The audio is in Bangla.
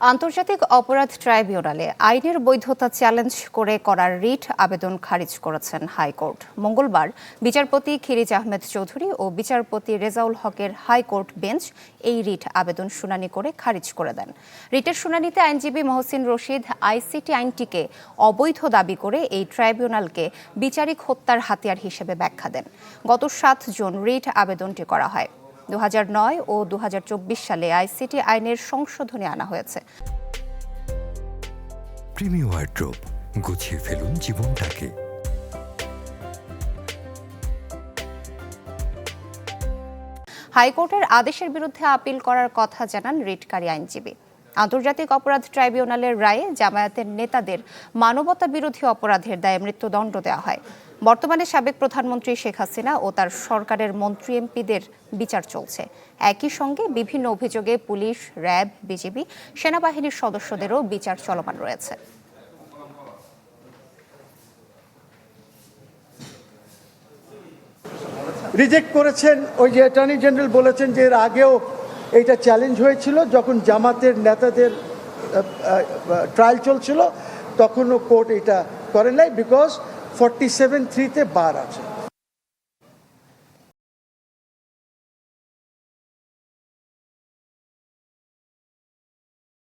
আন্তর্জাতিক অপরাধ ট্রাইব্যুনালে আইনের বৈধতা চ্যালেঞ্জ করে করা রিট আবেদন খারিজ করেছেন হাইকোর্ট। মঙ্গলবার বিচারপতি খিরিজ আহমেদ চৌধুরী ও বিচারপতি রেজাউল হকের হাইকোর্ট বেঞ্চ এই রিট আবেদন শুনানি করে খারিজ করে দেন। রিটের শুনানিতে আইনজীবী মহসিন রশিদ আইসিটি আইনটিকে অবৈধ দাবি করে এই ট্রাইব্যুনালকে বিচারিক হত্যার হাতিয়ার হিসেবে ব্যাখ্যা দেন। গত ৭ জুন রিট আবেদনটি করা হয়। ২০০৯ ও ২০২৪ সালে আইসিটি আইনের সংশোধনী আনা হয়েছে। প্রিমিয়ার ওয়ার্ড্রোব, গুছিয়ে ফেলুন জীবনটাকে। হাইকোর্টের আদেশের বিরুদ্ধে আপিল করার কথা জানান রিটকারী আইনজীবী। আন্তর্জাতিক অপরাধ ট্রাইব্যুনালের রায়ে জামায়াতের নেতাদের মানবতা বিরোধী অপরাধের দায়ে মৃত্যুদণ্ড দেওয়া হয়। বর্তমানে সাবেক প্রধানমন্ত্রী শেখ হাসিনা ও তার সরকারের মন্ত্রী এমপিদের বিচার চলছে। একই সঙ্গে বিভিন্ন অভিযোগে পুলিশ, র্যাব, বিজিবি, সেনাবাহিনীর সদস্যদেরও বিচার চলমান রয়েছে। রিজেক্ট করেছেন। ওই যে অ্যাটর্নি জেনারেল বলেছেন যে এর আগেও এইটা চ্যালেঞ্জ হয়েছিল, যখন জামাতের নেতাদের ট্রায়াল চলছিল তখনও কোর্ট এটা করে নাই, বিকজ 47(3)তে বার আছে।